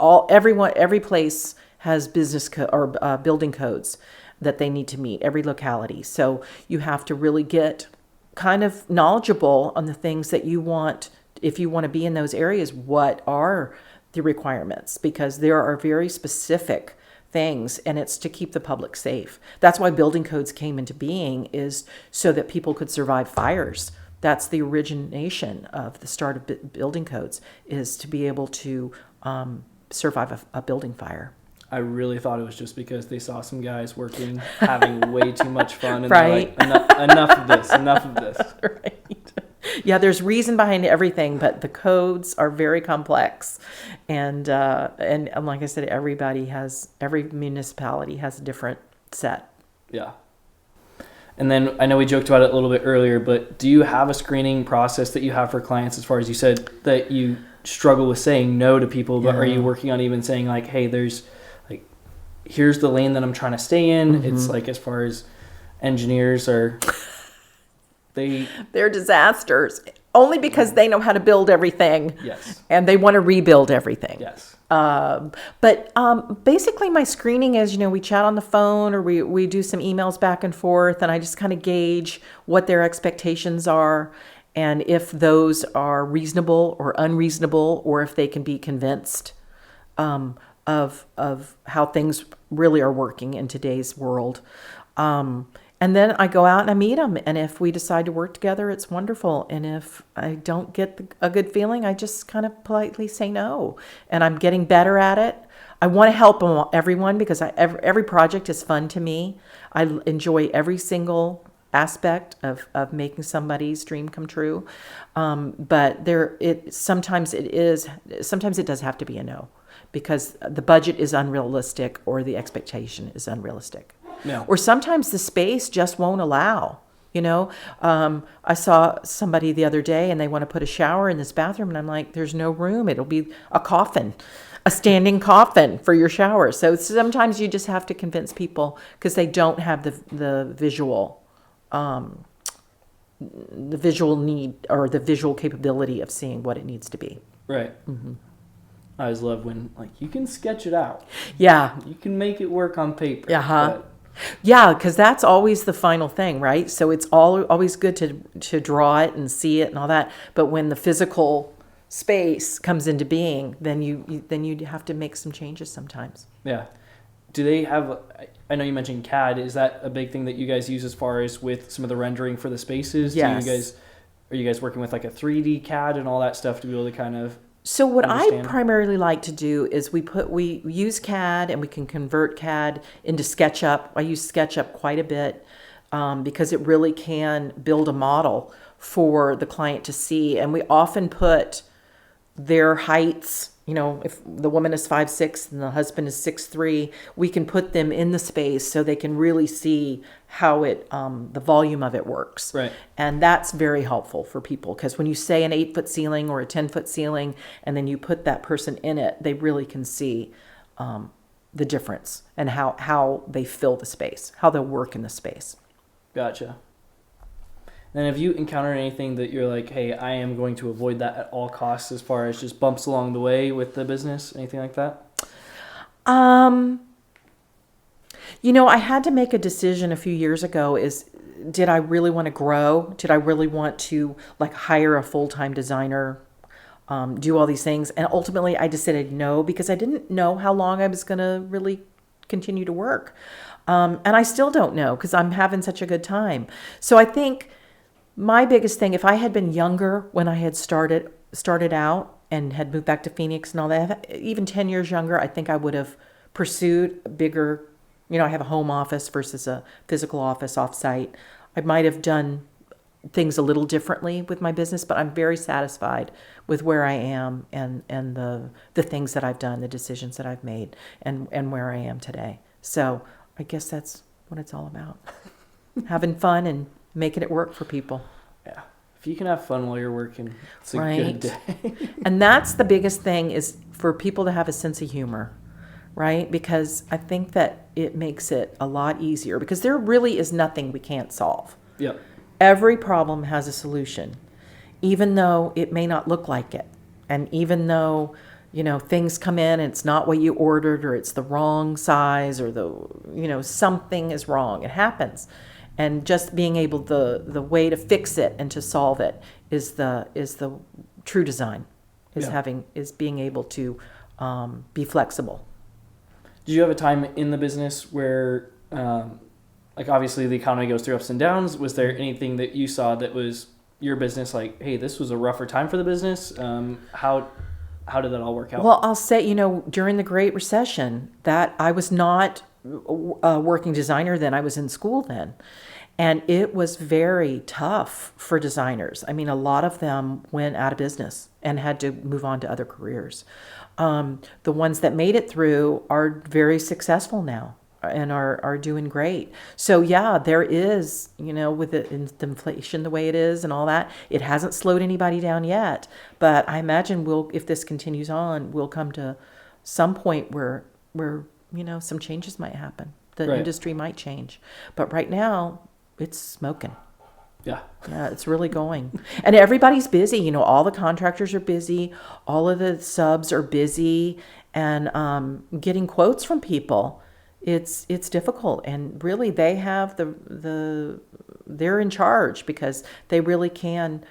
Every place has business or building codes that they need to meet, every locality. So you have to really get kind of knowledgeable on the things that you want. If you want to be in those areas, what are the requirements? Because there are very specific things, and it's to keep the public safe. That's why building codes came into being, is so that people could survive fires. That's the origination of the start of building codes, is to be able to survive a building fire. I really thought it was just because they saw some guys working, having way too much fun, and right. they're like, enough of this, enough of this. Right. Yeah, there's reason behind everything, but the codes are very complex, and like I said, every municipality has a different set. Yeah. And then I know we joked about it a little bit earlier, but do you have a screening process that you have for clients, as far as you said that you struggle with saying no to people, but are you working on even saying like, hey, here's the lane that I'm trying to stay in? Mm-hmm. It's like, as far as engineers are, they're disasters, only because they know how to build everything. Yes. And they want to rebuild everything. Yes. But basically my screening is, we chat on the phone, or we do some emails back and forth, and I just kind of gauge what their expectations are, and if those are reasonable or unreasonable, or if they can be convinced of how things really are working in today's world. And then I go out and I meet them. And if we decide to work together, it's wonderful. And if I don't get a good feeling, I just kind of politely say no. And I'm getting better at it. I want to help everyone, because every project is fun to me. I enjoy every single aspect of making somebody's dream come true. But sometimes it does have to be a no, because the budget is unrealistic, or the expectation is unrealistic. No. Or sometimes the space just won't allow. I saw somebody the other day, and they want to put a shower in this bathroom, and I'm like, there's no room. It'll be a standing coffin for your shower. So sometimes you just have to convince people, because they don't have the visual need, or the visual capability of seeing what it needs to be. Right. Mm-hmm. I always love when, you can sketch it out. Yeah. You can make it work on paper. Uh-huh. Yeah, because that's always the final thing, right? So it's always good to draw it and see it and all that. But when the physical space comes into being, then you have to make some changes sometimes. Yeah. Do they have, I know you mentioned CAD. Is that a big thing that you guys use as far as with some of the rendering for the spaces? Yes. Are you guys working with like a 3D CAD and all that stuff to be able to kind of So what understand? I primarily like to do is we use CAD, and we can convert CAD into SketchUp. I use SketchUp quite a bit because it really can build a model for the client to see. And we often put their heights, if the woman is 5'6" and the husband is 6'3", we can put them in the space so they can really see how the volume of it works. Right. And that's very helpful for people, because when you say an 8-foot ceiling or a 10-foot ceiling, and then you put that person in it, they really can see the difference, and how they fill the space, how they'll work in the space. Gotcha. Then have you encountered anything that you're like, hey, I am going to avoid that at all costs, as far as just bumps along the way with the business? Anything like that? I had to make a decision a few years ago, did I really want to grow? Did I really want to hire a full-time designer, do all these things? And ultimately I decided no, because I didn't know how long I was going to really continue to work. And I still don't know, because I'm having such a good time. So I think my biggest thing, if I had been younger when I had started out and had moved back to Phoenix and all that, even 10 years younger, I think I would have pursued a bigger, I have a home office versus a physical office offsite. I might have done things a little differently with my business, but I'm very satisfied with where I am and the things that I've done, the decisions that I've made, and where I am today. So I guess that's what it's all about. Having fun and making it work for people. Yeah. If you can have fun while you're working, it's a good day. And that's the biggest thing, is for people to have a sense of humor, right? Because I think that it makes it a lot easier, because there really is nothing we can't solve. Yep. Every problem has a solution, even though it may not look like it. And even though, things come in and it's not what you ordered, or it's the wrong size, or something is wrong. It happens. And just being able, the way to fix it and to solve it is the true design, is being able to be flexible. Did you have a time in the business where, like obviously the economy goes through ups and downs? Was there anything that you saw that was your business, like, hey, this was a rougher time for the business? How did that all work out? Well, I'll say, during the Great Recession, that I was not a working designer then. I was in school then. And it was very tough for designers. I mean, a lot of them went out of business and had to move on to other careers. The ones that made it through are very successful now and are doing great. So yeah, there is, with the inflation the way it is and all that, it hasn't slowed anybody down yet. But I imagine if this continues on, we'll come to some point where some changes might happen. The industry might change. But right now, it's smoking. Yeah, it's really going. And everybody's busy. All the contractors are busy. All of the subs are busy. And getting quotes from people, it's difficult. And really, they have they're in charge, because they really can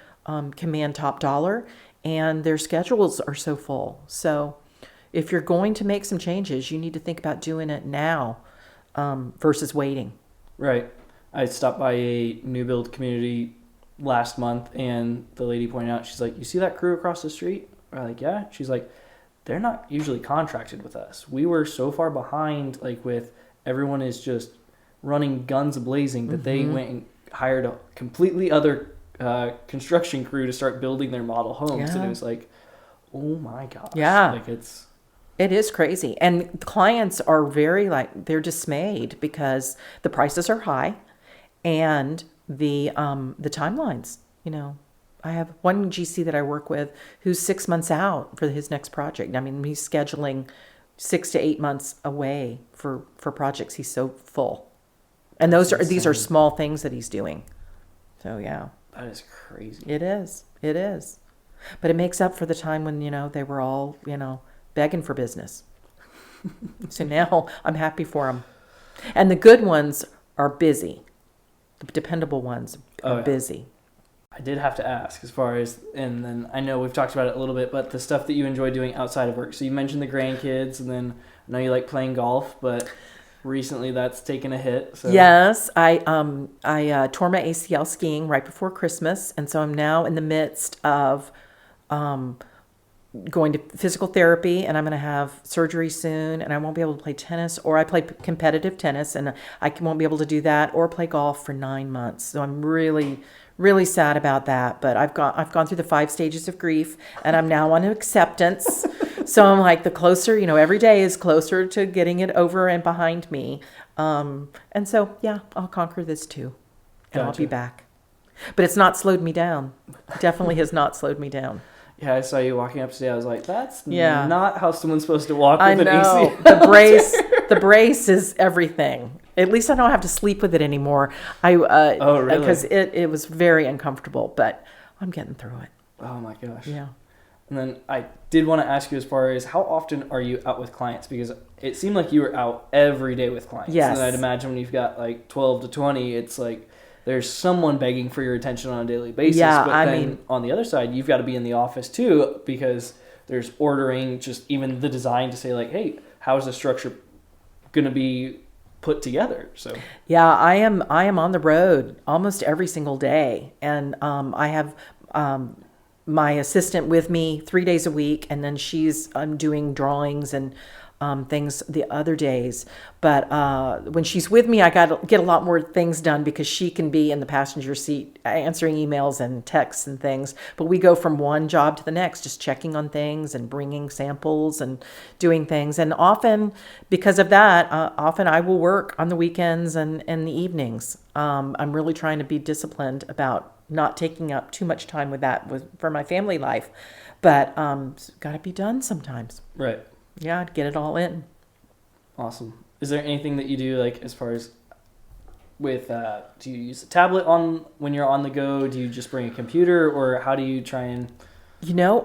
command top dollar, and their schedules are so full. So if you're going to make some changes, you need to think about doing it now versus waiting. Right. I stopped by a new build community last month, and the lady pointed out, she's like, you see that crew across the street? We're like, yeah. She's like, they're not usually contracted with us. We were so far behind, like with everyone is just running guns blazing, that they went and hired a completely other construction crew to start building their model homes. Yeah. And it was like, oh my gosh. Yeah. Like It is crazy. And clients are they're dismayed because the prices are high. And the timelines, I have one GC that I work with who's 6 months out for his next project. I mean, he's scheduling 6 to 8 months away for projects. He's so full. And these are small things that he's doing. So yeah. That is crazy. It is. But it makes up for the time when, they were all, begging for business. So now I'm happy for them. And the good ones are busy. The dependable ones are busy. I did have to ask, as far as, and then I know we've talked about it a little bit, but the stuff that you enjoy doing outside of work. So you mentioned the grandkids, and then I know you like playing golf, but recently that's taken a hit. So. Yes, I tore my ACL skiing right before Christmas, and so I'm now in the midst of going to physical therapy, and I'm going to have surgery soon, and I won't be able to play tennis, or I play competitive tennis, and I won't be able to do that, or play golf for 9 months. So I'm really, really sad about that. But I've gone through the 5 stages of grief, and I'm now on acceptance. So I'm like, the closer, every day is closer to getting it over and behind me. And so, yeah, I'll conquer this too, and I'll be back. But it's not slowed me down. Definitely has not slowed me down. Yeah, I saw you walking up today. I was like, that's not how someone's supposed to walk with an AC. The brace is everything. At least I don't have to sleep with it anymore. Oh, really? Because it was very uncomfortable, but I'm getting through it. Oh, my gosh. Yeah. And then I did want to ask you, as far as how often are you out with clients? Because it seemed like you were out every day with clients. Yes. And I'd imagine when you've got like 12 to 20, it's like there's someone begging for your attention on a daily basis. Yeah, but then on the other side, you've got to be in the office too, because there's ordering, just even the design to say like, hey, how is the structure going to be put together? So yeah, I am on the road almost every single day, and I have my assistant with me 3 days a week, and then she's doing drawings and things the other days. But when she's with me, I got to get a lot more things done, because she can be in the passenger seat answering emails and texts and things. But we go from one job to the next, just checking on things and bringing samples and doing things. And often, because of that, I will work on the weekends and the evenings. I'm really trying to be disciplined about not taking up too much time with that for my family life. But it's got to be done sometimes. Right. Yeah, to get it all in. Awesome. Is there anything that you do, like, as far as with, do you use a tablet when you're on the go? Do you just bring a computer, or how do you try and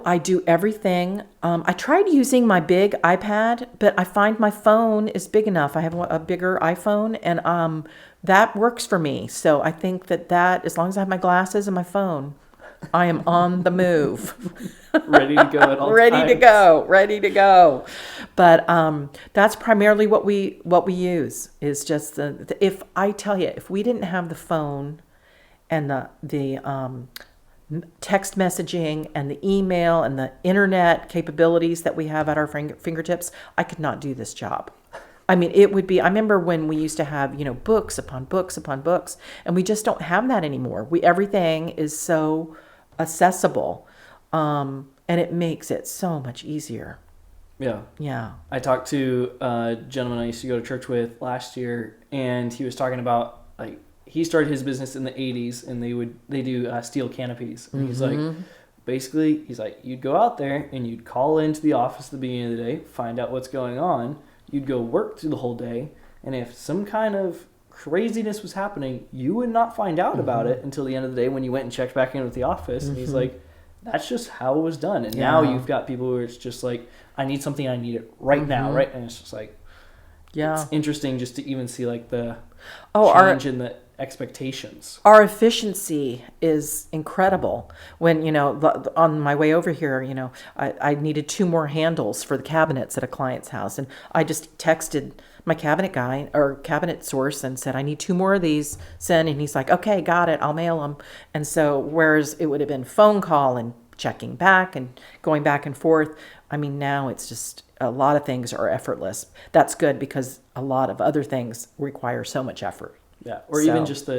I do everything. I tried using my big iPad, but I find my phone is big enough. I have a bigger iPhone, and that works for me. So I think that as long as I have my glasses and my phone, I am on the move. Ready to go at all Ready times. to go. Ready to go. But that's primarily what we use is just if I tell you, if we didn't have the phone and the text messaging and the email and the internet capabilities that we have at our fingertips, I could not do this job. I mean, it would be, I remember when we used to have, books upon books upon books, and we just don't have that anymore. Everything is so accessible, and it makes it so much easier. Yeah. Yeah. I talked to a gentleman I used to go to church with last year, and he was talking about, like, he started his business in the 80s, and they do steel canopies. And he's like, basically, you'd go out there and you'd call into the office at the beginning of the day, find out what's going on. You'd go work through the whole day, and if some kind of craziness was happening, you would not find out about it until the end of the day when you went and checked back in with the office. And he's like, that's just how it was done. And now you've got people where it's just like, I need something, I need it right now, right? And it's just like, it's interesting just to even see like the change in the expectations. Our efficiency is incredible. When, on my way over here, I needed 2 more handles for the cabinets at a client's house. And I just texted my cabinet guy or cabinet source and said, I need 2 more of these, send. And he's like, okay, got it. I'll mail them. And so, whereas it would have been phone call and checking back and going back and forth, I mean, now it's just a lot of things are effortless. That's good because a lot of other things require so much effort. Yeah, or even just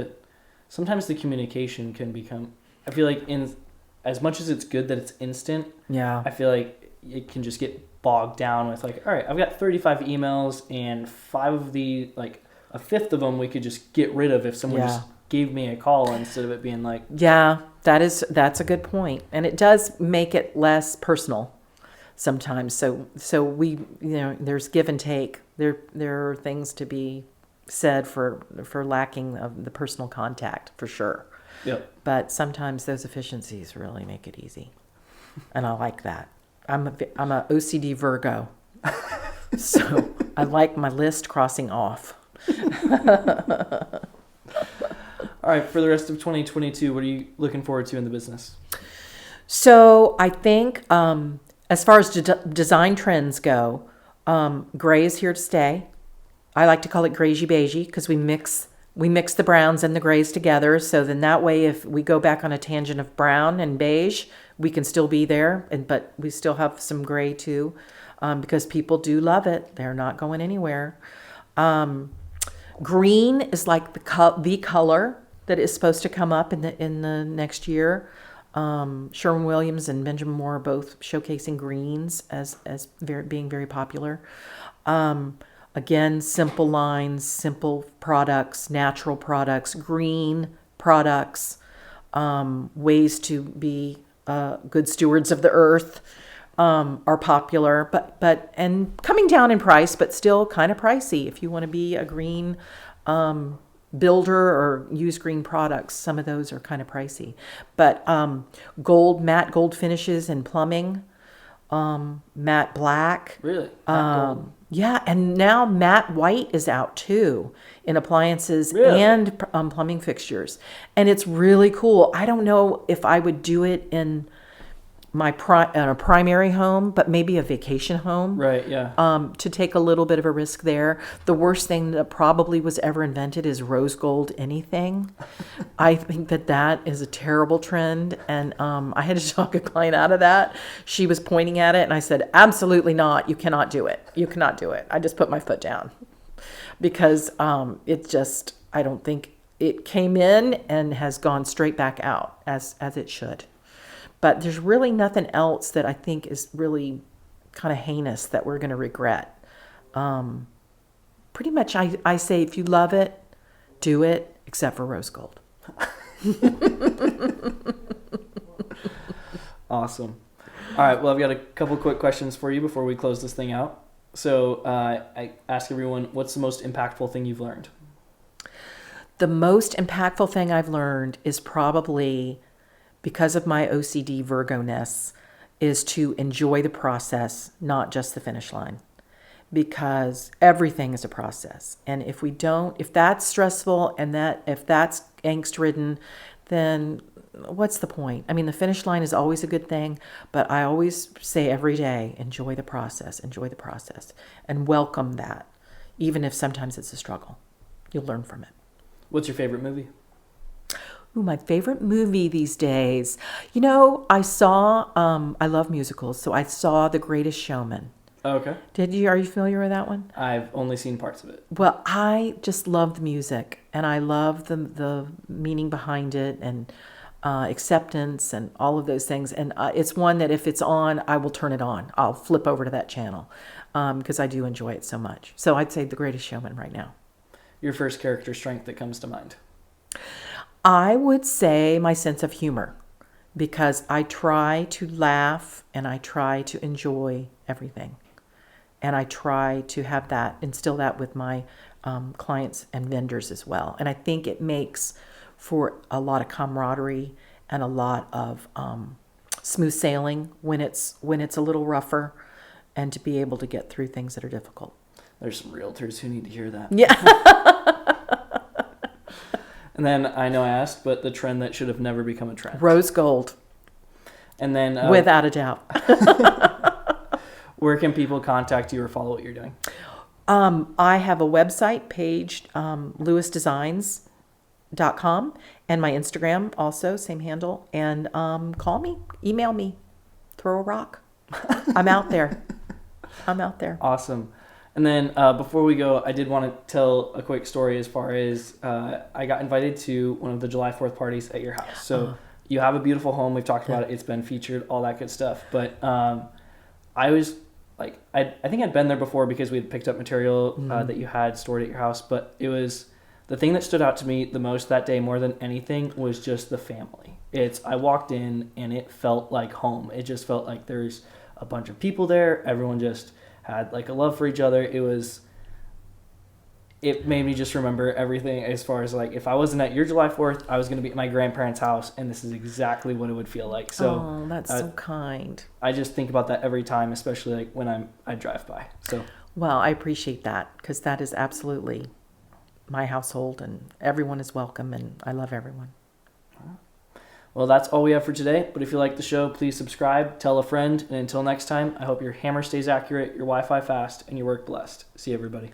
sometimes the communication can become, I feel like as much as it's good that it's instant, I feel like it can just get bogged down with like, all right, I've got 35 emails and 5 of a fifth of them we could just get rid of if someone just gave me a call instead of it being like. Yeah, that's a good point. And it does make it less personal sometimes. So we, there's give and take. There are things to be said for lacking of the personal contact, for sure. Yep. But sometimes those efficiencies really make it easy, and I like that. I'm a OCD Virgo, so I like my list crossing off. All right, for the rest of 2022, what are you looking forward to in the business? So I think as far as design trends go, gray is here to stay. I like to call it grayy beigey because we mix the browns and the grays together. So then that way, if we go back on a tangent of brown and beige, we can still be there, but we still have some gray too, because people do love it. They're not going anywhere. Green is like the color that is supposed to come up in the next year. Sherwin-Williams and Benjamin Moore are both showcasing greens as being very popular. Again, simple lines, simple products, natural products, green products, ways to be good stewards of the earth are popular, but coming down in price, but still kind of pricey. If you want to be a green builder or use green products, some of those are kind of pricey. But matte gold finishes in plumbing, matte black. Really? Matte gold. Yeah, and now matte white is out too in appliances and plumbing fixtures. And it's really cool. I don't know if I would do it in a primary home, but maybe a vacation home. Right, yeah. To take a little bit of a risk there. The worst thing that probably was ever invented is rose gold anything. I think that is a terrible trend. And I had to talk a client out of that. She was pointing at it and I said, absolutely not. You cannot do it. You cannot do it. I just put my foot down because I don't think it came in and has gone straight back out as it should. But there's really nothing else that I think is really kind of heinous that we're going to regret. Pretty much I say if you love it, do it, except for rose gold. Awesome. All right, well, I've got a couple quick questions for you before we close this thing out. So I ask everyone, what's the most impactful thing you've learned? The most impactful thing I've learned is probably, because of my OCD Virgo-ness, is to enjoy the process, not just the finish line, because everything is a process. And if that's stressful and if that's angst ridden, then what's the point? I mean, the finish line is always a good thing, but I always say every day, enjoy the process, and welcome that, even if sometimes it's a struggle. You'll learn from it. What's your favorite movie? Ooh, my favorite movie these days. I love musicals, so I saw The Greatest Showman. Oh, okay. Are you familiar with that one? I've only seen parts of it. Well, I just love the music, and I love the meaning behind it, and acceptance, and all of those things. And it's one that if it's on, I will turn it on. I'll flip over to that channel because I do enjoy it so much. So I'd say The Greatest Showman right now. Your first character strength that comes to mind? I would say my sense of humor, because I try to laugh and I try to enjoy everything. And I try to instill that with my clients and vendors as well. And I think it makes for a lot of camaraderie and a lot of smooth sailing when it's a little rougher, and to be able to get through things that are difficult. There's some realtors who need to hear that. Yeah. And then I know I asked, but the trend that should have never become a trend. Rose gold. And then without a doubt. Where can people contact you or follow what you're doing? I have a website, Paige lewisdesigns.com, and my Instagram also, same handle. And call me, email me, throw a rock. I'm out there. Awesome. And then before we go, I did want to tell a quick story as far as I got invited to one of the July 4th parties at your house. So you have a beautiful home. We've talked about it. It's been featured, all that good stuff. But I was like, I think I'd been there before because we had picked up material that you had stored at your house. But it was the thing that stood out to me the most that day, more than anything, was just the family. I walked in and it felt like home. It just felt like there's a bunch of people there. Everyone just had like a love for each other. It made me just remember everything as far as like, if I wasn't at your July 4th, I was going to be at my grandparents' house, and this is exactly what it would feel like. So that's so kind. I just think about that every time, especially like when I drive by. So well, I appreciate that, because that is absolutely my household, and everyone is welcome, and I love everyone. Well, that's all we have for today. But if you like the show, please subscribe, tell a friend, and until next time, I hope your hammer stays accurate, your Wi-Fi fast, and your work blessed. See you, everybody.